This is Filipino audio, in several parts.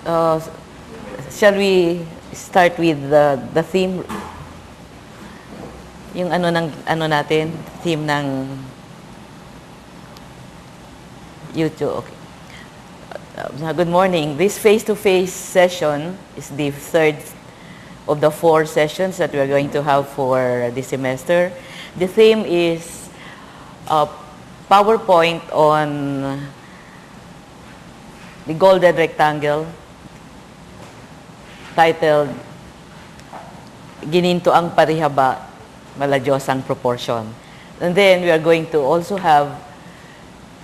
uh, shall we start with the theme? Yung ano natin, theme ng YouTube. Okay. Good morning. This face-to-face session is the third of the 4 sessions that we are going to have for this semester. The theme is PowerPoint on the golden rectangle, titled Gininto ang Parihaba, Maladyosang Proportion. And then we are going to also have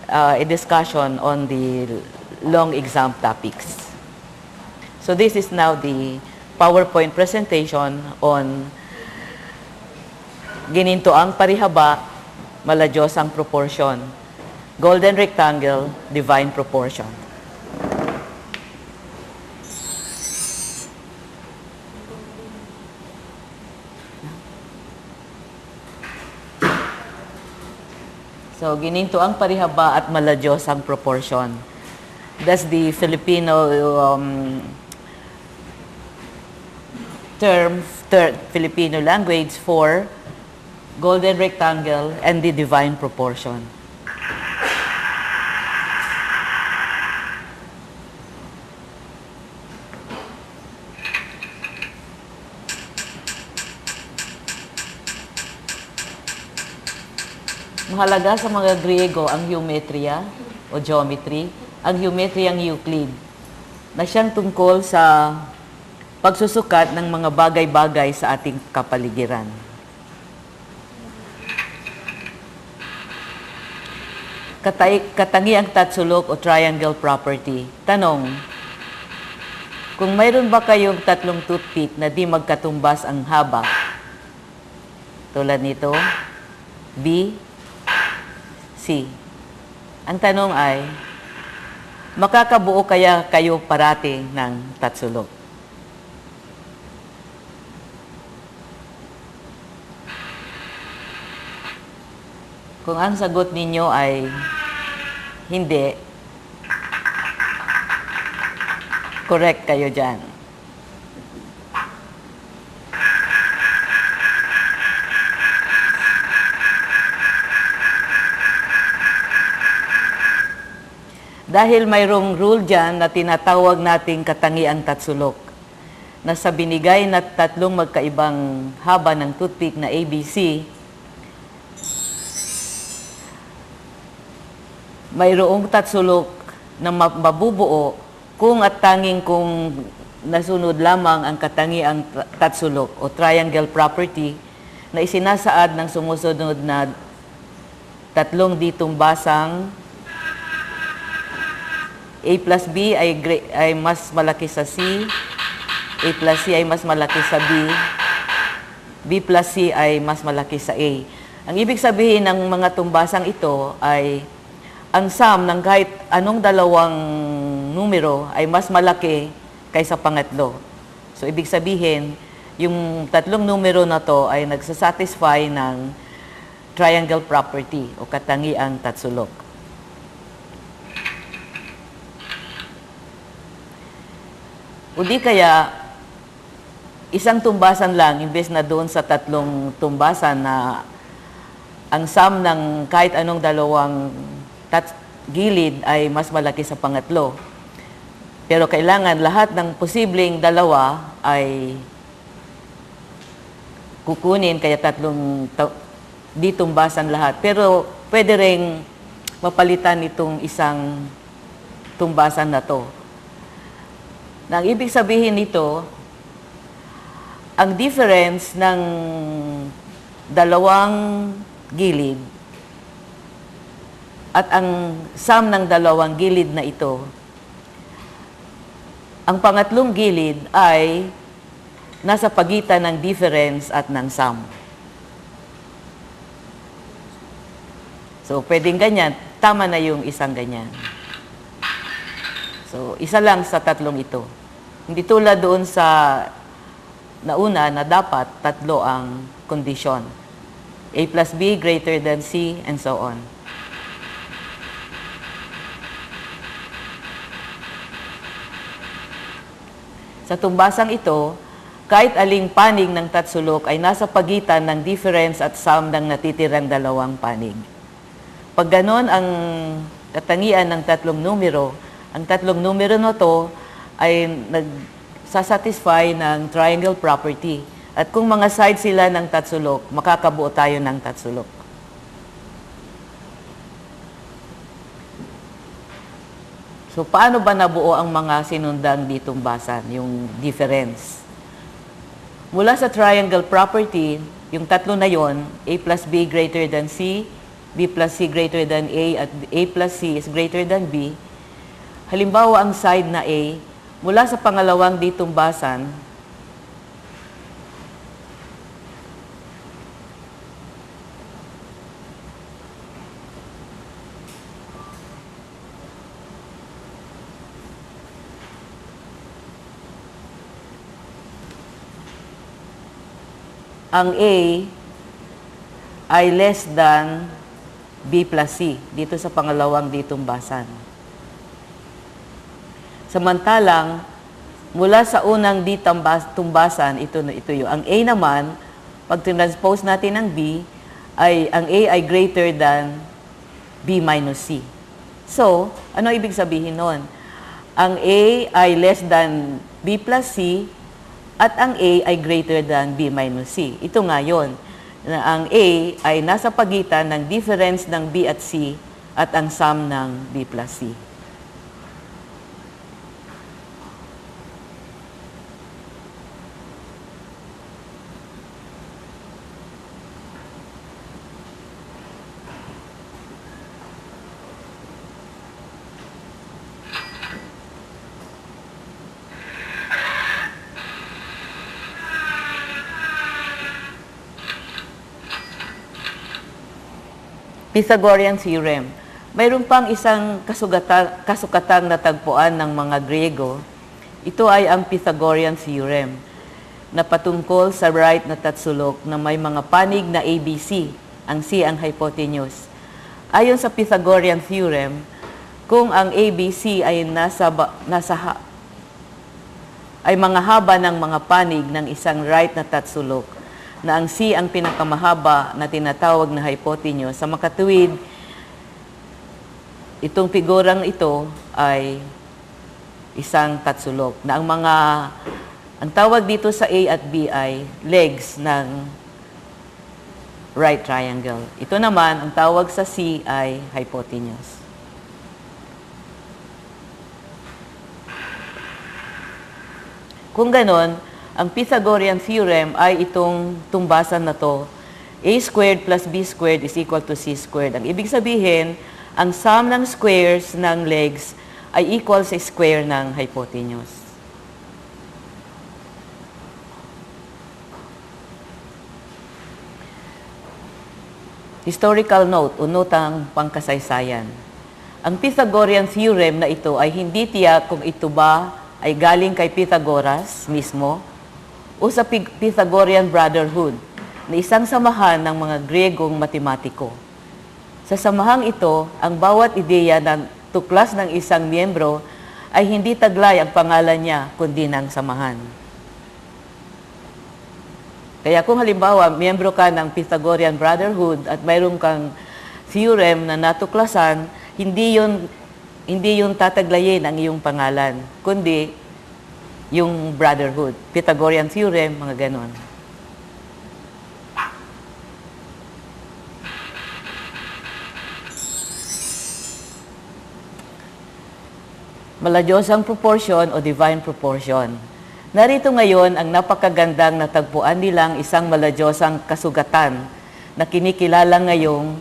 a discussion on the long exam topics. So this is now the PowerPoint presentation on Gininto ang Parihaba, Maladyosang Proportion, Golden Rectangle, Divine Proportion. So, gininto ang parihaba at maladyosang proportion. That's the Filipino Filipino language for golden rectangle and the divine proportion. Mahalaga sa mga Griego ang geometria o geometry, ang geometry ang Euclid, na siyang tungkol sa pagsusukat ng mga bagay-bagay sa ating kapaligiran. Katangiang tatsulok o triangle property. Tanong, kung mayroon ba kayong tatlong toothpick na di magkatumbas ang haba, tulad nito, B, C. Ang tanong ay, makakabuo kaya kayo parati ng tatsulok? Kung ang sagot ninyo ay hindi, correct kayo dyan. Dahil mayroong rule dyan na tinatawag nating katangiang tatsulok, na sa binigay na tatlong magkaibang haba ng toothpick na ABC, mayroong tatsulok na mabubuo kung at tanging kung nasunod lamang ang katangiang tatsulok o triangle property na isinasaad ng sumusunod na tatlong ditumbasang A plus B ay mas malaki sa C, A plus C ay mas malaki sa B, B plus C ay mas malaki sa A. Ang ibig sabihin ng mga tumbasang ito ay ang sum ng kahit anong dalawang numero ay mas malaki kaysa pangatlo. So, ibig sabihin, yung tatlong numero na to ay nagsasatisfy ng triangle property o katangiang tatsulok. O di kaya, isang tumbasan lang, imbes na doon sa tatlong tumbasan na ang sum ng kahit anong dalawang gilid ay mas malaki sa pangatlo. Pero kailangan lahat ng posibleng dalawa ay kukunin, kaya tatlong ditumbasan lahat. Pero pwede ring mapalitan itong isang tumbasan na to. Na ang ibig sabihin nito, ang difference ng dalawang gilid at ang sum ng dalawang gilid na ito, ang pangatlong gilid ay nasa pagitan ng difference at ng sum. So, pwedeng ganyan. Tama na yung isang ganyan. So, isa lang sa tatlong ito. Hindi tulad doon sa nauna na dapat tatlo ang kondisyon. A plus B greater than C and so on. Sa tumbasang ito, kahit aling panig ng tatsulok ay nasa pagitan ng difference at sum ng natitirang dalawang panig. Pag ganon ang katangian ng tatlong numero, ang tatlong numero na to ay nagsasatisfy ng triangle property. At kung mga side sila ng tatsulok, makakabuo tayo ng tatsulok. So, paano ba nabuo ang mga sinundang ditumbasan, yung difference? Mula sa triangle property, yung tatlo na yon, A plus B greater than C, B plus C greater than A, at A plus C is greater than B. Halimbawa, ang side na A, mula sa pangalawang ditumbasan, ang A ay less than B plus C dito sa pangalawang ditumbasan. Samantalang, mula sa unang ditumbasan, ito yung ang A naman, pag transpose natin ng B, ang A ay greater than B minus C. So, ano ibig sabihin nun? Ang A ay less than B plus C, at ang A ay greater than B minus C. Ito nga yun. Ang A ay nasa pagitan ng difference ng B at C at ang sum ng B plus C. Pythagorean theorem. Mayroon pang isang kasukatang natagpuan ng mga Griego. Ito ay ang Pythagorean theorem na patungkol sa right na tatsulok na may mga panig na ABC. Ang C ang hypotenuse. Ayon sa Pythagorean theorem, kung ang ABC ay ay mga haba ng mga panig ng isang right na tatsulok, na ang C ang pinakamahaba na tinatawag na hypotenuse, sa makatuwid, itong figurang ito ay isang tatsulok na ang tawag dito sa A at B ay legs ng right triangle. Ito naman, ang tawag sa C ay hypotenuse. Kung ganon, ang Pythagorean theorem ay itong tumbasan na to, A squared plus B squared is equal to C squared. Ang ibig sabihin, ang sum ng squares ng legs ay equal sa square ng hypotenuse. Historical note o notang pangkasaysayan. Ang Pythagorean theorem na ito ay hindi tiyak kung ito ba ay galing kay Pythagoras mismo o sa Pythagorean Brotherhood na isang samahan ng mga Griegong matematiko. Sa samahang ito, ang bawat ideya na tuklas ng isang miyembro ay hindi taglay ang pangalan niya kundi ng samahan. Kaya kung halimbawa, miyembro ka ng Pythagorean Brotherhood at mayroon kang theorem na natuklasan, hindi yun tataglayin ang iyong pangalan, kundi yung brotherhood. Pythagorean theorem, mga ganon. Maladiyosang proportion o divine proportion. Narito ngayon ang napakagandang natagpuan nilang isang maladiyosang kasugatan na kinikilala ngayong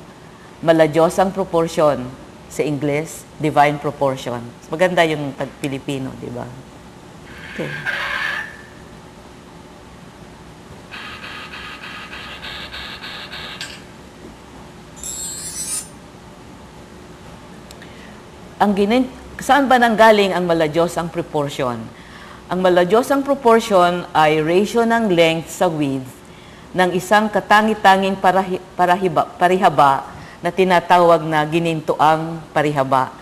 maladiyosang proportion. Sa Ingles, divine proportion. Maganda yung tag-Pilipino, di ba? Okay. Saan ba nanggaling ang maladyosang proportion? Ang maladyosang proportion ay ratio ng length sa width ng isang katangi-tanging parihaba na tinatawag na ginintoang parihaba.